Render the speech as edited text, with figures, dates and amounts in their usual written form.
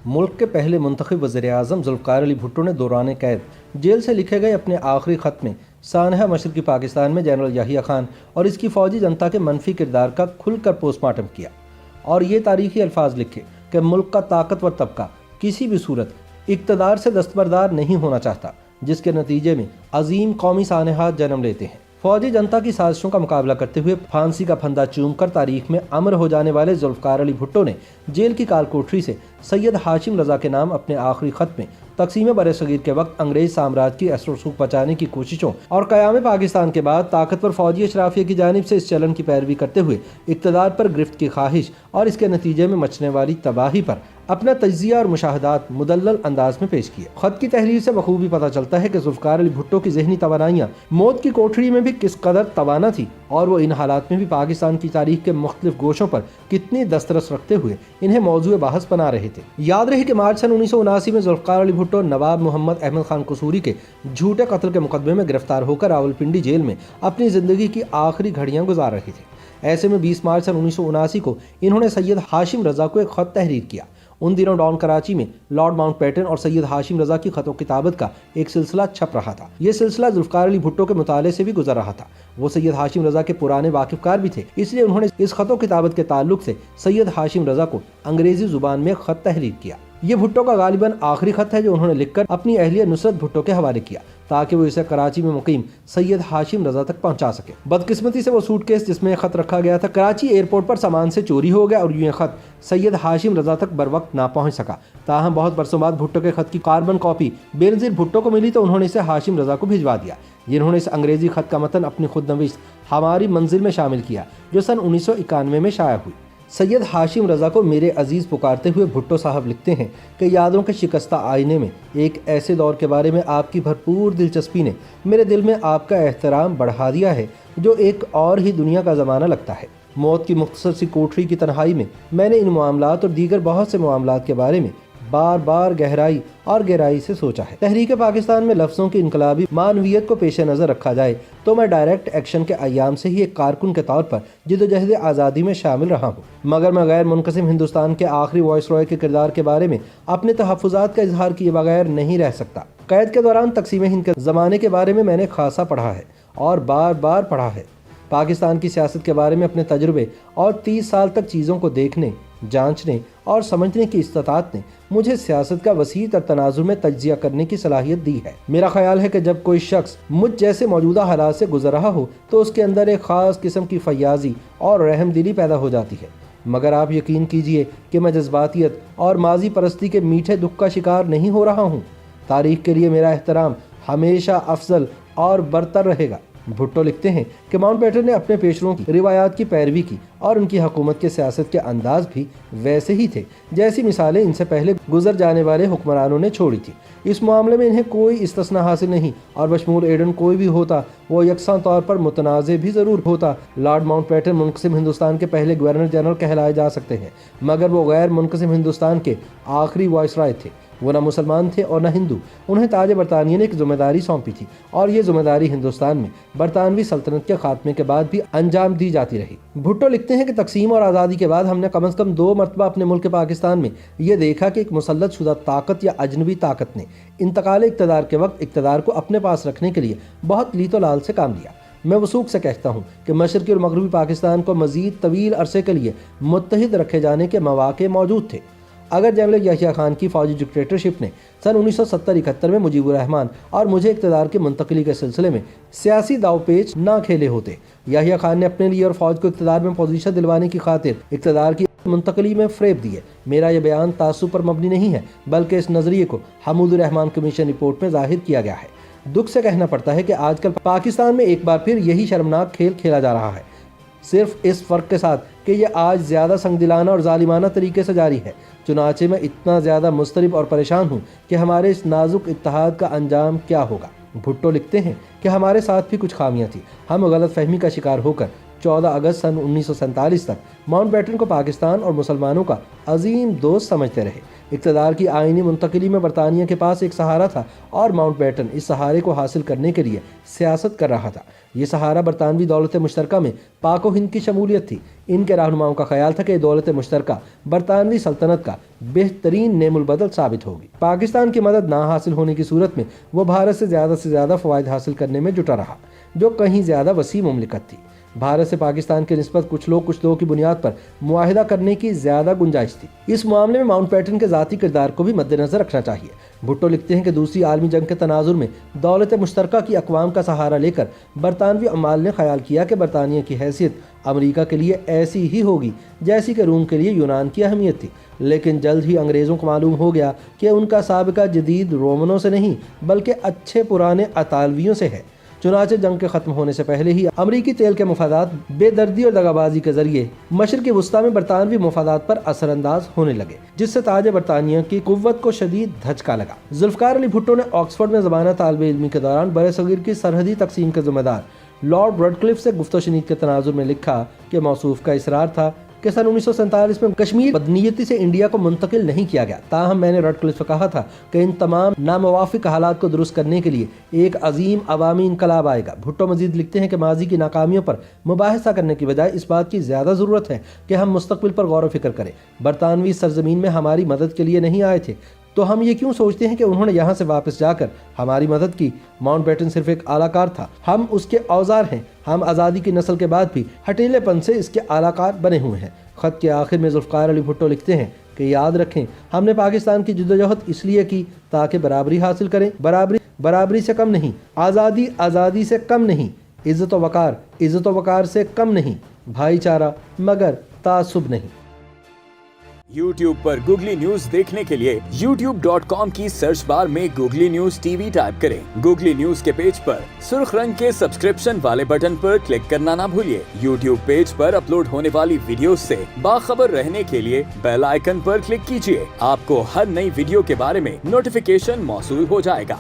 ملک کے پہلے منتخب وزیر اعظم ذوالفقار علی بھٹو نے دوران قید جیل سے لکھے گئے اپنے آخری خط میں سانحہ مشرقی پاکستان میں جنرل یحییٰ خان اور اس کی فوجی جنتا کے منفی کردار کا کھل کر پوسٹ مارٹم کیا اور یہ تاریخی الفاظ لکھے کہ ملک کا طاقتور طبقہ کسی بھی صورت اقتدار سے دستبردار نہیں ہونا چاہتا، جس کے نتیجے میں عظیم قومی سانحات جنم لیتے ہیں۔ فوجی جنتا کی سازشوں کا مقابلہ کرتے ہوئے پھانسی کا پھندا چوم کر تاریخ میں امر ہو جانے والے ذوالفقار علی بھٹو نے جیل کی کال کوٹری سے سید ہاشم رضا کے نام اپنے آخری خط میں تقسیم بر صغیر کے وقت انگریز سامراج کی اثر و رسوخ بچانے کی کوششوں اور قیام پاکستان کے بعد طاقتور فوجی اشرافیہ کی جانب سے اس چلن کی پیروی کرتے ہوئے اقتدار پر گرفت کی خواہش اور اس کے نتیجے میں مچنے والی تباہی پر اپنا تجزیہ اور مشاہدات مدلل انداز میں پیش کیے۔ خط کی تحریر سے بخوبی پتہ چلتا ہے کہ ذوالفقار علی بھٹو کی ذہنی توانائیاں موت کی کوٹڑی میں بھی کس قدر توانا تھی اور وہ ان حالات میں بھی پاکستان کی تاریخ کے مختلف گوشوں پر کتنی دسترس رکھتے ہوئے انہیں موضوع بحث بنا رہے تھے۔ یاد رہے کہ مارچ سن 1979 میں ذوالفقار علی بھٹو نواب محمد احمد خان قصوری کے جھوٹے قتل کے مقدمے میں گرفتار ہو کر راولپنڈی جیل میں اپنی زندگی کی آخری گھڑیاں گزار رہے تھے۔ ایسے میں 20 مارچ سن 1979 کو انہوں نے سید ہاشم رضا کو ایک خط تحریر کیا۔ ان دنوں ڈاؤن کراچی میں لارڈ ماؤنٹ بیٹن اور سید ہاشم رضا کی خط و کتابت کا ایک سلسلہ چھپ رہا تھا۔ یہ سلسلہ ذوالفقار علی بھٹو کے مطالعے سے بھی گزر رہا تھا۔ وہ سید ہاشم رضا کے پرانے واقف کار بھی تھے، اس لیے انہوں نے اس خط و کتابت کے تعلق سے سید ہاشم رضا کو انگریزی زبان میں خط تحریر کیا۔ یہ بھٹو کا غالباً آخری خط ہے جو انہوں نے لکھ کر اپنی اہلیہ نصرت بھٹو کے حوالے کیا تاکہ وہ اسے کراچی میں مقیم سید ہاشم رضا تک پہنچا سکے۔ بدقسمتی سے وہ سوٹ کیس جس میں خط رکھا گیا تھا کراچی ایئرپورٹ پر سامان سے چوری ہو گیا اور یہ خط سید ہاشم رضا تک بر وقت نہ پہنچ سکا۔ تاہم بہت برسوں بعد بھٹو کے خط کی کاربن کاپی بے نظیر بھٹو کو ملی تو انہوں نے اسے ہاشم رضا کو بھجوا دیا، جنہوں نے اس انگریزی خط کا متن اپنی خود نوشت ہماری منزل میں شامل کیا جو سن 1991 میں شائع ہوئی۔ سید ہاشم رضا کو میرے عزیز پکارتے ہوئے بھٹو صاحب لکھتے ہیں کہ یادوں کے شکستہ آئینے میں ایک ایسے دور کے بارے میں آپ کی بھرپور دلچسپی نے میرے دل میں آپ کا احترام بڑھا دیا ہے جو ایک اور ہی دنیا کا زمانہ لگتا ہے۔ موت کی مختصر سی کوٹری کی تنہائی میں میں نے ان معاملات اور دیگر بہت سے معاملات کے بارے میں بار بار گہرائی اور گہرائی سے سوچا ہے۔ تحریک پاکستان میں لفظوں کی انقلابی معنویت کو پیش نظر رکھا جائے تو میں ڈائریکٹ ایکشن کے ایام سے ہی ایک کارکن کے طور پر جدوجہد آزادی میں شامل رہا ہوں، مگر میں غیر منقسم ہندوستان کے آخری وائس رائے کے کردار کے بارے میں اپنے تحفظات کا اظہار کیے بغیر نہیں رہ سکتا۔ قید کے دوران تقسیم ہند کے زمانے کے بارے میں نے خاصا پڑھا ہے اور بار بار پڑھا ہے۔ پاکستان کی سیاست کے بارے میں اپنے تجربے اور 30 سال تک چیزوں کو دیکھنے، جانچنے اور سمجھنے کی استطاعت نے مجھے سیاست کا وسیع تر تناظر میں تجزیہ کرنے کی صلاحیت دی ہے۔ میرا خیال ہے کہ جب کوئی شخص مجھ جیسے موجودہ حالات سے گزر رہا ہو تو اس کے اندر ایک خاص قسم کی فیاضی اور رحم دلی پیدا ہو جاتی ہے، مگر آپ یقین کیجئے کہ میں جذباتیت اور ماضی پرستی کے میٹھے دکھ کا شکار نہیں ہو رہا ہوں۔ تاریخ کے لیے میرا احترام ہمیشہ افضل اور برتر رہے گا۔ بھٹو لکھتے ہیں کہ ماؤنٹ بیٹن نے اپنے پیشروں کی روایات کی پیروی کی اور ان کی حکومت کے سیاست کے انداز بھی ویسے ہی تھے جیسی مثالیں ان سے پہلے گزر جانے والے حکمرانوں نے چھوڑی تھی۔ اس معاملے میں انہیں کوئی استثناء حاصل نہیں اور بشمول ایڈن کوئی بھی ہوتا وہ یکساں طور پر متنازع بھی ضرور ہوتا۔ لارڈ ماؤنٹ بیٹن منقسم ہندوستان کے پہلے گورنر جنرل کہلائے جا سکتے ہیں، مگر وہ غیر منقسم ہندوستان کے آخری وائس رائے تھے۔ وہ نہ مسلمان تھے اور نہ ہندو۔ انہیں تاج برطانیہ نے ایک ذمہ داری سونپی تھی اور یہ ذمہ داری ہندوستان میں برطانوی سلطنت کے خاتمے کے بعد بھی انجام دی جاتی رہی۔ بھٹو لکھتے ہیں کہ تقسیم اور آزادی کے بعد ہم نے کم از کم 2 مرتبہ اپنے ملک پاکستان میں یہ دیکھا کہ ایک مسلط شدہ طاقت یا اجنبی طاقت نے انتقال اقتدار کے وقت اقتدار کو اپنے پاس رکھنے کے لیے بہت لیت و لال سے کام لیا۔ میں وثوق سے کہتا ہوں کہ مشرقی اور مغربی پاکستان کو مزید طویل عرصے کے لیے متحد رکھے جانے کے مواقع موجود تھے اگر جنرل یحییٰ خان کی فوجی ڈکٹیٹرشپ نے سن 1970-71 میں مجیب الرحمان اور مجھے اقتدار کی منتقلی کے سلسلے میں سیاسی داؤ پیچ نہ کھیلے ہوتے۔ یحییٰ خان نے اپنے لیے اور فوج کو اقتدار میں پوزیشن دلوانے کی خاطر اقتدار کی منتقلی میں فریب دیے۔ میرا یہ بیان تعصب پر مبنی نہیں ہے بلکہ اس نظریے کو حمود الرحمان کمیشن رپورٹ میں ظاہر کیا گیا ہے۔ دکھ سے کہنا پڑتا ہے کہ آج کل پاکستان میں ایک بار پھر یہی شرمناک کھیل کھیلا جا رہا ہے، صرف اس فرق کے ساتھ کہ یہ آج زیادہ سنگدلانہ اور ظالمانہ طریقے سے جاری ہے۔ چنانچہ میں اتنا زیادہ مضطرب اور پریشان ہوں کہ ہمارے اس نازک اتحاد کا انجام کیا ہوگا۔ بھٹو لکھتے ہیں کہ ہمارے ساتھ بھی کچھ خامیاں تھیں۔ ہم غلط فہمی کا شکار ہو کر 14 اگست سن 1947 تک ماؤنٹ بیٹن کو پاکستان اور مسلمانوں کا عظیم دوست سمجھتے رہے۔ اقتدار کی آئینی منتقلی میں برطانیہ کے پاس ایک سہارا تھا اور ماؤنٹ بیٹن اس سہارے کو حاصل کرنے کے لیے سیاست کر رہا تھا۔ یہ سہارا برطانوی دولت مشترکہ میں پاک و ہند کی شمولیت تھی۔ ان کے رہنماؤں کا خیال تھا کہ دولت مشترکہ برطانوی سلطنت کا بہترین نعم البدل ثابت ہوگی۔ پاکستان کی مدد نہ حاصل ہونے کی صورت میں وہ بھارت سے زیادہ فوائد حاصل کرنے میں جٹا رہا، جو کہیں زیادہ وسیع مملکت تھی۔ بھارت سے پاکستان کے نسبت کچھ لوگ کی بنیاد پر معاہدہ کرنے کی زیادہ گنجائش تھی۔ اس معاملے میں ماؤنٹ بیٹن کے ذاتی کردار کو بھی مد نظر رکھنا چاہیے۔ بھٹو لکھتے ہیں کہ دوسری عالمی جنگ کے تناظر میں دولت مشترکہ کی اقوام کا سہارا لے کر برطانوی عمال نے خیال کیا کہ برطانیہ کی حیثیت امریکہ کے لیے ایسی ہی ہوگی جیسی کہ روم کے لیے یونان کی اہمیت تھی، لیکن جلد ہی انگریزوں کو معلوم ہو گیا کہ ان کا سابقہ جدید رومنوں سے نہیں بلکہ اچھے پرانے اطالویوں سے ہے۔ چنانچہ جنگ کے ختم ہونے سے پہلے ہی امریکی تیل کے مفادات بے دردی اور دغابازی کے ذریعے مشرقی وسطیٰ میں برطانوی مفادات پر اثر انداز ہونے لگے، جس سے تاج برطانیہ کی قوت کو شدید دھچکا لگا۔ ذوالفقار علی بھٹو نے آکسفورڈ میں زبانہ طالب علمی کے دوران برصغیر کی سرحدی تقسیم کے ذمہ دار لارڈ رڈکلف سے گفت و شنید کے تناظر میں لکھا کہ موصوف کا اصرار تھا کہ سن 1947 میں کشمیر بدنیتی سے انڈیا کو منتقل نہیں کیا گیا، تاہم میں نے رڈکلف سے کہا تھا کہ ان تمام ناموافق حالات کو درست کرنے کے لیے ایک عظیم عوامی انقلاب آئے گا۔ بھٹو مزید لکھتے ہیں کہ ماضی کی ناکامیوں پر مباحثہ کرنے کی بجائے اس بات کی زیادہ ضرورت ہے کہ ہم مستقبل پر غور و فکر کریں۔ برطانوی سرزمین میں ہماری مدد کے لیے نہیں آئے تھے، تو ہم یہ کیوں سوچتے ہیں کہ انہوں نے یہاں سے واپس جا کر ہماری مدد کی؟ ماؤنٹ بیٹن صرف ایک اعلیٰ کار تھا، ہم اس کے اوزار ہیں۔ ہم آزادی کی نسل کے بعد بھی ہٹیلے پن سے اس کے اعلیٰ کار بنے ہوئے ہیں۔ خط کے آخر میں ذوالفقار علی بھٹو لکھتے ہیں کہ یاد رکھیں، ہم نے پاکستان کی جدوجہد اس لیے کی تاکہ برابری حاصل کریں، برابری سے کم نہیں، آزادی سے کم نہیں، عزت و وقار سے کم نہیں، بھائی چارہ مگر تعصب نہیں۔ YouTube پر گوگلی نیوز دیکھنے کے لیے youtube.com کی سرچ بار میں googly news T V type کریں۔ گوگلی نیوز کے پیج پر سرخ رنگ کے سبسکرپشن والے بٹن پر کلک کرنا نہ بھولیے۔ YouTube پیج پر اپلوڈ ہونے والی ویڈیوز سے باخبر رہنے کے لیے بیل آئیکن پر کلک کیجیے۔ آپ کو ہر نئی ویڈیو کے بارے میں نوٹیفیکیشن موصول ہو جائے گا۔